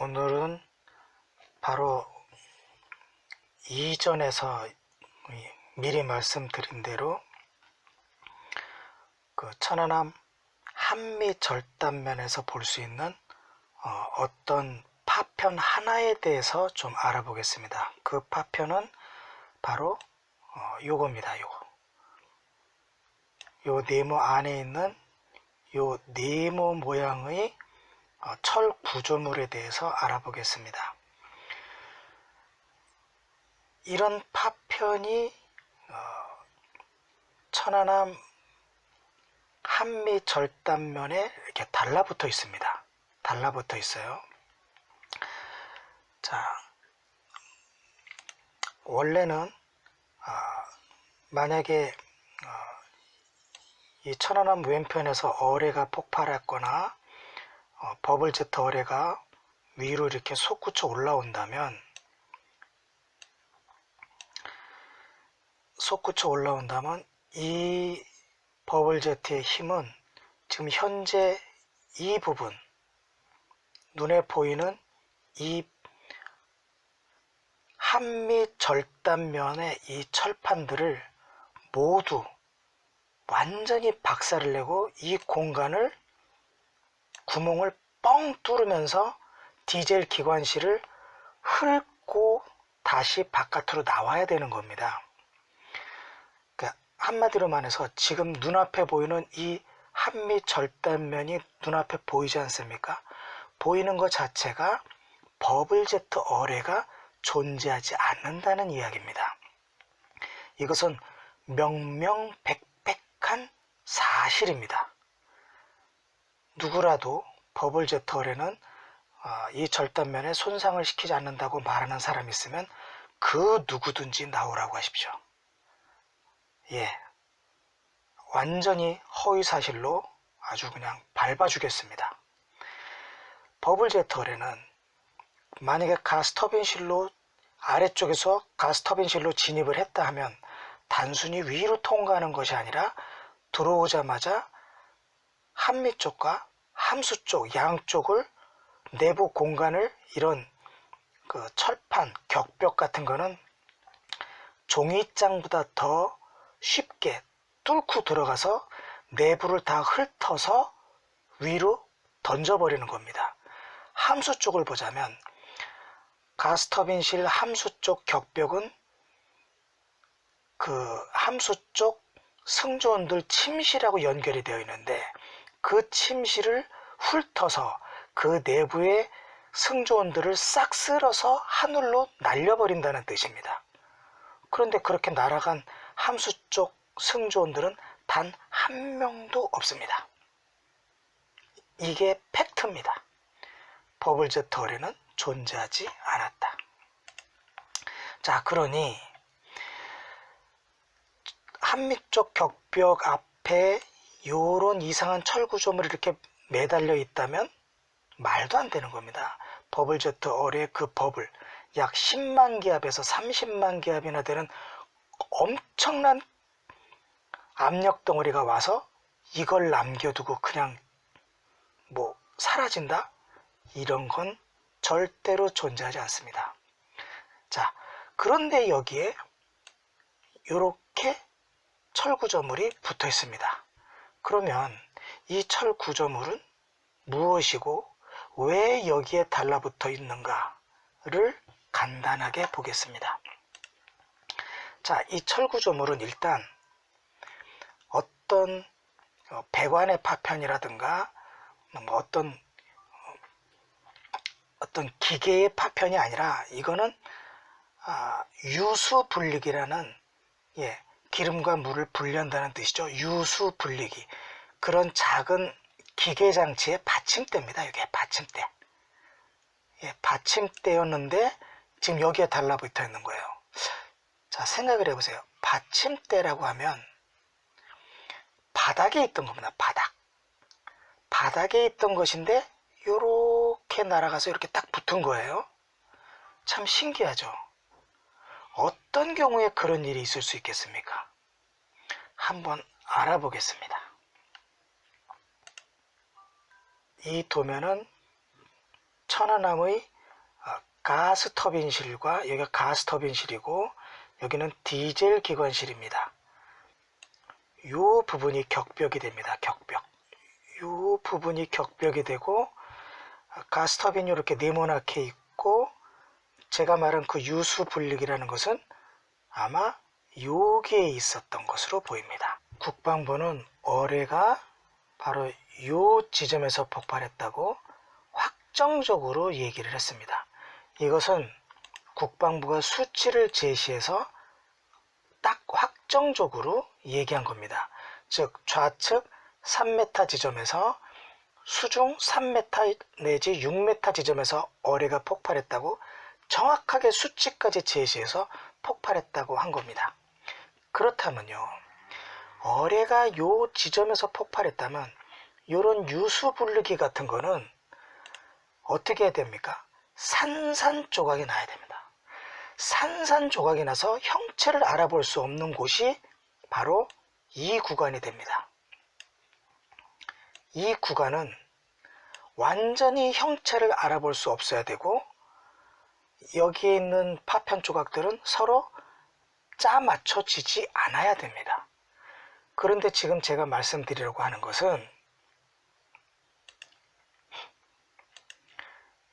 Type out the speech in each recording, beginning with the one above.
오늘은 바로 이전에서 미리 말씀드린 대로 그 천안함 한미절단면에서 볼 수 있는 어떤 파편 하나에 대해서 좀 알아보겠습니다. 그 파편은 바로 요겁니다. 요 네모 안에 있는 요 네모 모양의 철 구조물에 대해서 알아보겠습니다. 이런 파편이 천안함 한미절단면에 이렇게 달라붙어 있습니다. 달라붙어 있어요. 자, 원래는 만약에 이 천안함 왼편에서 어뢰가 폭발했거나 버블제트 어뢰가 위로 이렇게 솟구쳐 올라온다면 이 버블제트의 힘은 지금 현재 이 부분, 눈에 보이는 이 한미절단면의 이 철판들을 모두 완전히 박살을 내고 이 공간을 구멍을 뻥 뚫으면서 디젤 기관실을 훑고 다시 바깥으로 나와야 되는 겁니다. 그러니까 한마디로 말해서 지금 눈앞에 보이는 이 한미절단면이 눈앞에 보이지 않습니까? 보이는 것 자체가 버블제트 어뢰가 존재하지 않는다는 이야기입니다. 이것은 명명백백한 사실입니다. 누구라도 버블제트 어뢰는 이 절단면에 손상을 시키지 않는다고 말하는 사람이 있으면 그 누구든지 나오라고 하십시오. 완전히 허위사실로 아주 그냥 밟아주겠습니다. 버블제트 어뢰는 만약에 가스터빈실로 아래쪽에서 가스터빈실로 진입을 했다 하면 단순히 위로 통과하는 것이 아니라 들어오자마자 한미 쪽과 함수 쪽 양쪽을 내부 공간을 이런 그 철판, 격벽 같은 거는 종이장보다 더 쉽게 뚫고 들어가서 내부를 다 훑어서 위로 던져버리는 겁니다. 함수 쪽을 보자면 가스터빈실 함수 쪽 격벽은 그 함수 쪽 승조원들 침실하고 연결이 되어 있는데 그 침실을 훑어서 그 내부의 승조원들을 싹 쓸어서 하늘로 날려버린다는 뜻입니다. 그런데 그렇게 날아간 함수 쪽 승조원들은 단 한 명도 없습니다. 이게 팩트입니다. 버블제트 어뢰는 존재하지 않았다. 자, 그러니 한미 쪽 격벽 앞에 요런 이상한 철 구조물이 이렇게 매달려 있다면 말도 안 되는 겁니다. 버블제트 어뢰의 그 버블 약 10만 기압에서 30만 기압이나 되는 엄청난 압력 덩어리가 와서 이걸 남겨두고 그냥 사라진다? 이런 건 절대로 존재하지 않습니다. 자, 그런데 여기에 이렇게 철 구조물이 붙어 있습니다. 그러면 이 철 구조물은 무엇이고 왜 여기에 달라붙어 있는가를 간단하게 보겠습니다. 자, 이 철 구조물은 일단 어떤 배관의 파편이라든가 어떤 기계의 파편이 아니라 이거는 유수 분리기라는 기름과 물을 분리한다는 뜻이죠. 유수 분리기. 그런 작은 기계 장치의 받침대입니다. 이게 받침대. 받침대였는데 지금 여기에 달라붙어 있는 거예요. 자, 생각을 해보세요. 받침대라고 하면 바닥에 있던 겁니다. 바닥에 있던 것인데 이렇게 날아가서 이렇게 딱 붙은 거예요. 참 신기하죠. 어떤 경우에 그런 일이 있을 수 있겠습니까? 한번 알아보겠습니다. 이 도면은 천안함의 가스 터빈실과 여기가 가스 터빈실이고 여기는 디젤 기관실입니다. 이 부분이 격벽이 됩니다. 격벽. 이 부분이 격벽이 되고 가스 터빈이 이렇게 네모나게 있고 제가 말한 그 유수 분리기라는 것은 아마 여기에 있었던 것으로 보입니다. 국방부는 어뢰가 바로 이 지점에서 폭발했다고 확정적으로 얘기를 했습니다. 이것은 국방부가 수치를 제시해서 딱 확정적으로 얘기한 겁니다. 즉 좌측 3m 지점에서 수중 3m 내지 6m 지점에서 어뢰가 폭발했다고 정확하게 수치까지 제시해서 폭발했다고 한 겁니다. 그렇다면요, 어뢰가 요 지점에서 폭발했다면 이런 유수 분리기 같은 거는 어떻게 해야 됩니까? 산산조각이 나야 됩니다. 산산조각이 나서 형체를 알아볼 수 없는 곳이 바로 이 구간이 됩니다. 이 구간은 완전히 형체를 알아볼 수 없어야 되고 여기에 있는 파편 조각들은 서로 짜맞춰지지 않아야 됩니다. 그런데 지금 제가 말씀드리려고 하는 것은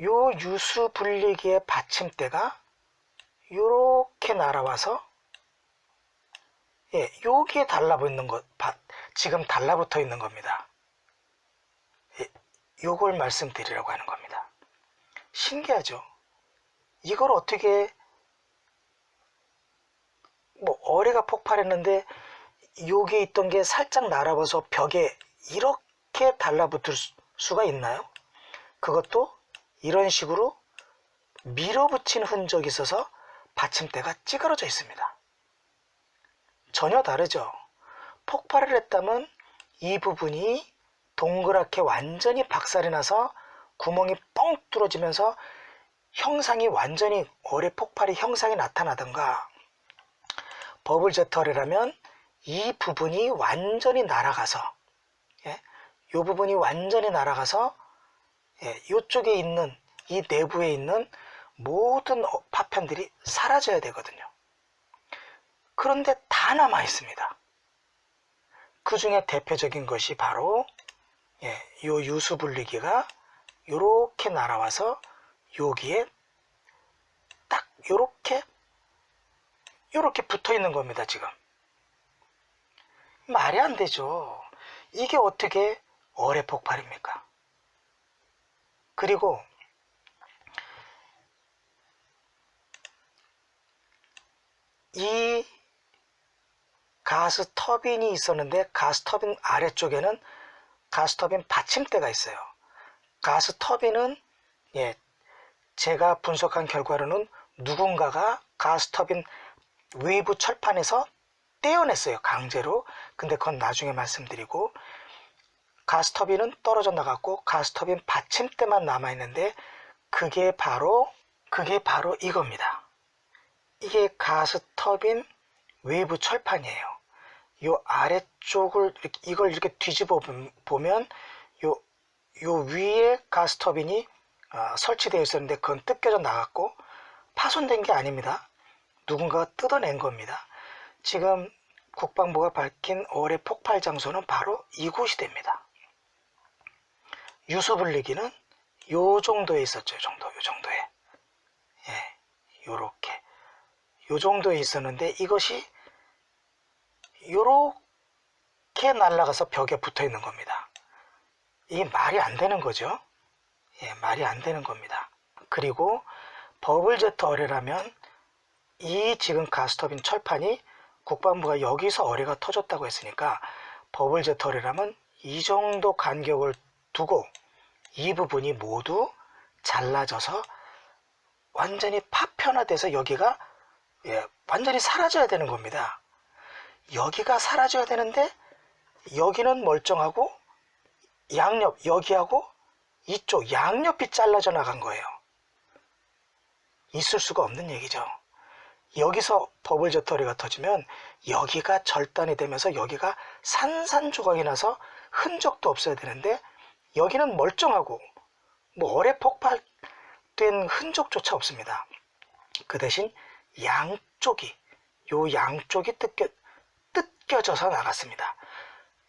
요 유수 분리기의 받침대가 이렇게 날아와서 여기에 달라붙는 것, 지금 달라붙어 있는 겁니다. 요걸 말씀드리려고 하는 겁니다. 신기하죠? 이걸 어떻게 어뢰가 폭발했는데 여기에 있던 게 살짝 날아와서 벽에 이렇게 달라붙을 수가 있나요? 그것도 이런 식으로 밀어붙인 흔적이 있어서 받침대가 찌그러져 있습니다. 전혀 다르죠. 폭발을 했다면 이 부분이 동그랗게 완전히 박살이 나서 구멍이 뻥 뚫어지면서 형상이 완전히 어뢰 폭발의 형상이 나타나던가, 버블 제트 어뢰라면 이 부분이 완전히 날아가서 이 부분이 완전히 날아가서 이쪽에 있는 이 내부에 있는 모든 파편들이 사라져야 되거든요. 그런데 다 남아 있습니다. 그 중에 대표적인 것이 바로 이 유수 분리기가 이렇게 날아와서 여기에 딱 이렇게 붙어 있는 겁니다. 지금 말이 안 되죠. 이게 어떻게 어뢰 폭발입니까? 그리고 이 가스 터빈이 있었는데 가스 터빈 아래쪽에는 가스 터빈 받침대가 있어요. 가스 터빈은 제가 분석한 결과로는 누군가가 가스 터빈 외부 철판에서 떼어냈어요. 강제로. 근데 그건 나중에 말씀드리고, 가스 터빈은 떨어져 나갔고 가스 터빈 받침대만 남아있는데 그게 바로 이겁니다. 이게 가스 터빈 외부 철판이에요. 이 아래쪽을 이걸 이렇게 뒤집어 보면 요 위에 가스 터빈이 설치되어 있었는데 그건 뜯겨져 나갔고 파손된 게 아닙니다. 누군가가 뜯어낸 겁니다. 지금 국방부가 밝힌 어뢰 폭발 장소는 바로 이곳이 됩니다. 유수 분리기는 요 정도에 있었죠. 요 정도에. 요렇게. 요 정도에 있었는데 이것이 요렇게 날아가서 벽에 붙어 있는 겁니다. 이게 말이 안 되는 거죠. 말이 안 되는 겁니다. 그리고 버블 제트 어뢰라면 이 지금 가스터빈 철판이 국방부가 여기서 어뢰가 터졌다고 했으니까 버블 제트 어뢰라면 이 정도 간격을 두고 이 부분이 모두 잘라져서 완전히 파편화돼서 여기가 완전히 사라져야 되는 겁니다. 여기가 사라져야 되는데 여기는 멀쩡하고 양옆, 여기하고 이쪽 양옆이 잘라져 나간 거예요. 있을 수가 없는 얘기죠. 여기서 버블 제트 어뢰가 터지면 여기가 절단이 되면서 여기가 산산조각이 나서 흔적도 없어야 되는데 여기는 멀쩡하고 어뢰 폭발 뜯어낸 흔적조차 없습니다. 그 대신 양쪽이 뜯겨져서 나갔습니다.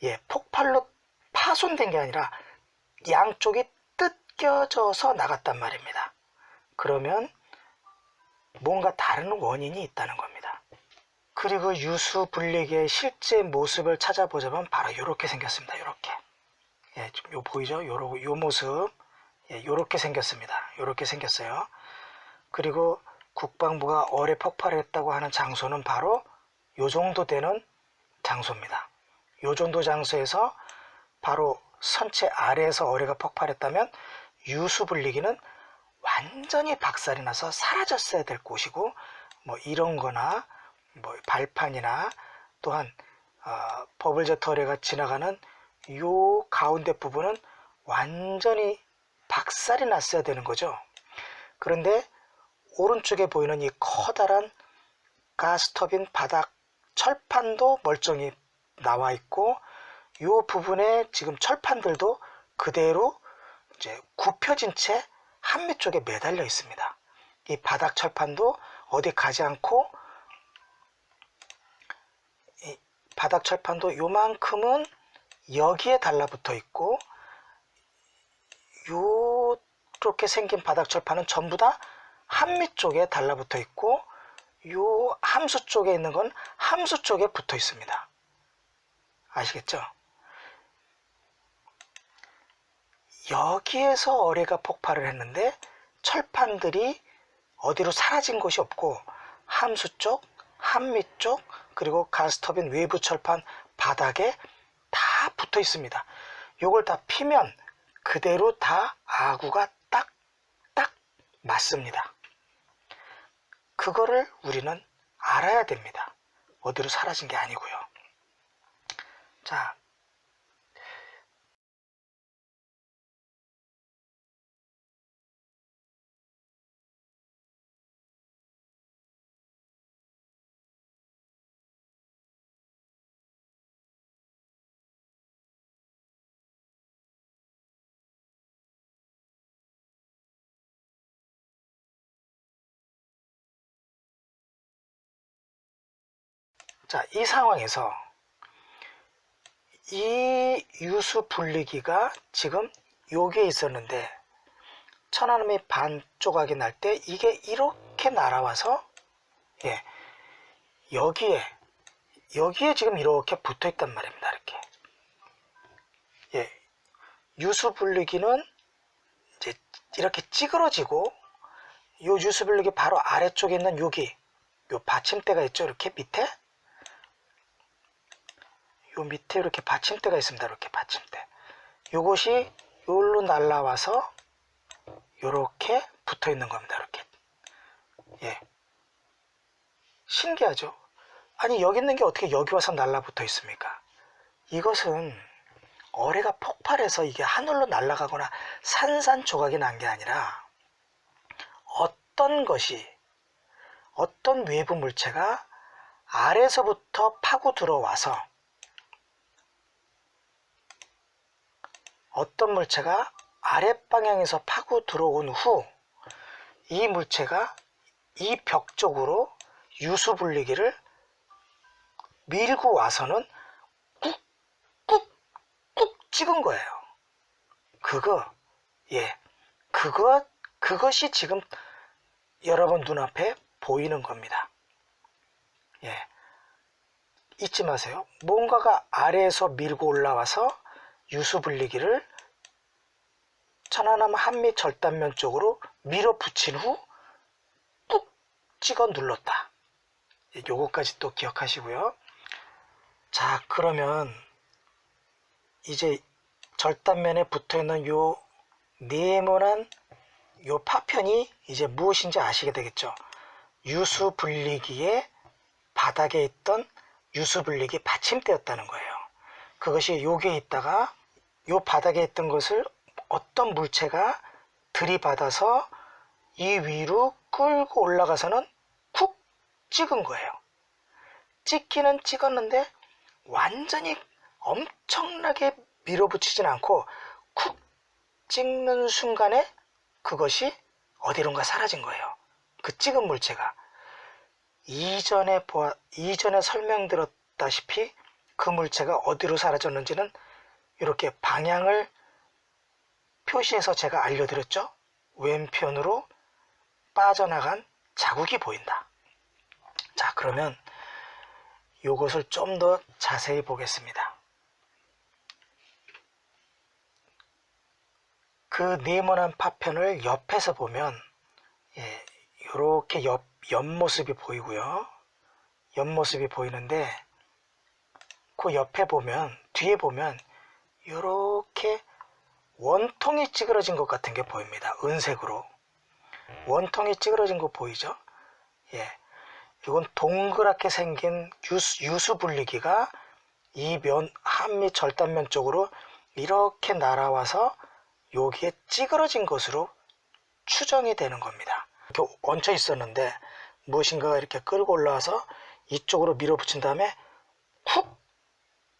예, 폭발로 파손된 게 아니라 양쪽이 뜯겨져서 나갔단 말입니다. 그러면 뭔가 다른 원인이 있다는 겁니다. 그리고 유수 분리기의 실제 모습을 찾아보자면 바로 이렇게 생겼습니다. 이렇게. 예, 요 보이죠? 요 모습. 예, 요렇게 생겼습니다. 요렇게 생겼어요. 그리고 국방부가 어뢰 폭발했다고 하는 장소는 바로 요 정도 되는 장소입니다. 요 정도 장소에서 바로 선체 아래에서 어뢰가 폭발했다면 유수 분리기는 완전히 박살이 나서 사라졌어야 될 곳이고, 뭐 이런 거나 뭐 발판이나 또한 버블제트 어뢰가 지나가는 요 가운데 부분은 완전히 박살이 났어야 되는 거죠. 그런데 오른쪽에 보이는 이 커다란 가스터빈 바닥 철판도 멀쩡히 나와 있고, 이 부분에 지금 철판들도 그대로 이제 굽혀진 채 한미 쪽에 매달려 있습니다. 이 바닥 철판도 어디 가지 않고, 이 바닥 철판도 요만큼은 여기에 달라붙어 있고, 요렇게 생긴 바닥 철판은 전부 다 한미 쪽에 달라붙어 있고, 요 함수 쪽에 있는 건 함수 쪽에 붙어 있습니다. 아시겠죠? 여기에서 어뢰가 폭발을 했는데 철판들이 어디로 사라진 곳이 없고, 함수 쪽, 한미 쪽, 그리고 가스터빈 외부 철판 바닥에 다 붙어 있습니다. 요걸 다 피면 그대로 다 아구가 딱딱 맞습니다. 그거를 우리는 알아야 됩니다. 어디로 사라진 게 아니고요. 자, 이 상황에서 이 유수 분리기가 지금 여기에 있었는데 천안함이 반 조각이 날 때 이게 이렇게 날아와서, 예, 여기에 지금 이렇게 붙어 있단 말입니다. 이렇게. 예, 유수 분리기는 이제 이렇게 찌그러지고, 요 유수 분리기 바로 아래쪽에 있는 요 받침대가 있죠. 이렇게 밑에. 요 밑에 이렇게 받침대가 있습니다. 이렇게 받침대. 요것이 요로 날라와서 요렇게 붙어 있는 겁니다. 이렇게. 예. 신기하죠? 아니, 여기 있는 게 어떻게 여기 와서 날라붙어 있습니까? 이것은 어뢰가 폭발해서 이게 하늘로 날아가거나 산산조각이 난 게 아니라 어떤 외부 물체가 아래서부터 파고 들어와서, 어떤 물체가 아랫방향에서 파고 들어온 후 이 물체가 이 벽 쪽으로 유수 분리기를 밀고 와서는 꾹꾹꾹 찍은 거예요. 그것이 지금 여러분 눈앞에 보이는 겁니다. 예. 잊지 마세요. 뭔가가 아래에서 밀고 올라와서 유수 분리기를 천안함 한미 절단면 쪽으로 밀어붙인 후 꾹 찍어 눌렀다. 요거까지 또 기억하시고요. 자, 그러면 이제 절단면에 붙어있는 요 네모난 요 파편이 이제 무엇인지 아시게 되겠죠. 유수 분리기의 바닥에 있던 유수 분리기 받침대였다는 거예요. 그것이 여기에 있다가 요 바닥에 있던 것을 어떤 물체가 들이받아서 이 위로 끌고 올라가서는 쿡 찍은 거예요. 찍기는 찍었는데 완전히 엄청나게 밀어붙이진 않고 쿡 찍는 순간에 그것이 어디론가 사라진 거예요. 그 찍은 물체가. 이전에 설명드렸다시피 그 물체가 어디로 사라졌는지는 이렇게 방향을 표시해서 제가 알려드렸죠. 왼편으로 빠져나간 자국이 보인다. 자, 그러면 이것을 좀 더 자세히 보겠습니다. 그 네모난 파편을 옆에서 보면 이렇게 옆모습이 보이고요. 옆모습이 보이는데 그 옆에 보면, 뒤에 보면 이렇게 원통이 찌그러진 것 같은 게 보입니다. 은색으로 원통이 찌그러진 거 보이죠? 이건 동그랗게 생긴 유수분리기가 이 한미 절단면 쪽으로 이렇게 날아와서 여기에 찌그러진 것으로 추정이 되는 겁니다. 이렇게 얹혀 있었는데 무엇인가가 이렇게 끌고 올라와서 이쪽으로 밀어붙인 다음에 훅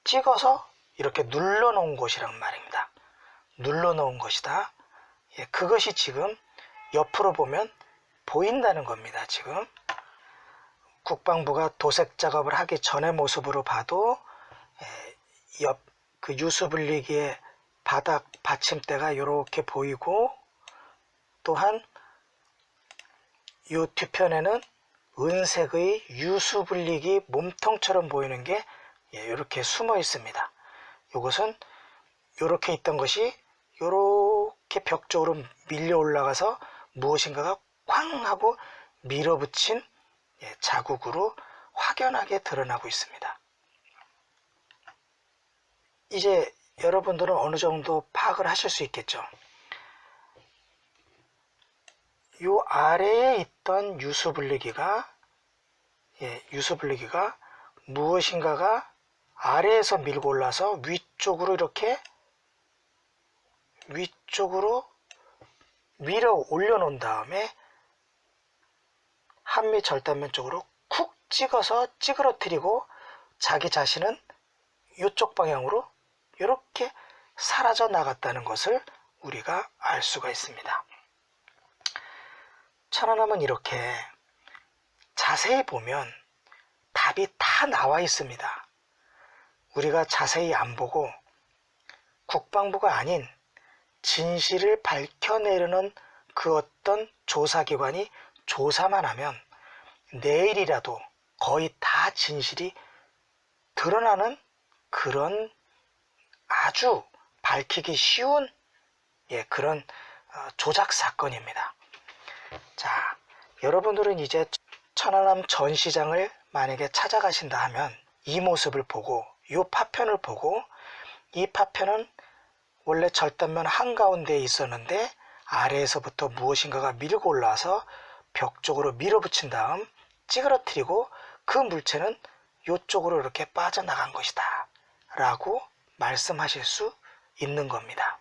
찍어서 이렇게 눌러 놓은 것이란 말입니다. 눌러 놓은 것이다. 그것이 지금 옆으로 보면 보인다는 겁니다. 지금 국방부가 도색 작업을 하기 전의 모습으로 봐도 옆 그 유수분리기의 바닥 받침대가 이렇게 보이고, 또한 이 뒤편에는 은색의 유수분리기 몸통처럼 보이는 게 이렇게 숨어 있습니다. 이것은 이렇게 있던 것이 이렇게 벽 쪽으로 밀려 올라가서 무엇인가가 쾅 하고 밀어붙인 자국으로 확연하게 드러나고 있습니다. 이제 여러분들은 어느 정도 파악을 하실 수 있겠죠. 이 아래에 있던 유수분리기가 무엇인가가 아래에서 밀고 올라서 위쪽으로 이렇게 위쪽으로 밀어 올려놓은 다음에 한미 절단면 쪽으로 쿡 찍어서 찌그러뜨리고 자기 자신은 이쪽 방향으로 이렇게 사라져 나갔다는 것을 우리가 알 수가 있습니다. 천안함은 이렇게 자세히 보면 답이 다 나와 있습니다. 우리가 자세히 안 보고 국방부가 아닌 진실을 밝혀내려는 그 어떤 조사기관이 조사만 하면 내일이라도 거의 다 진실이 드러나는 그런 아주 밝히기 쉬운 그런 조작 사건입니다. 자, 여러분들은 이제 천안함 전시장을 만약에 찾아가신다 하면 이 모습을 보고 이 파편을 보고, 이 파편은 원래 절단면 한가운데에 있었는데 아래에서부터 무엇인가가 밀고 올라와서 벽 쪽으로 밀어붙인 다음 찌그러뜨리고 그 물체는 이쪽으로 이렇게 빠져나간 것이다 라고 말씀하실 수 있는 겁니다.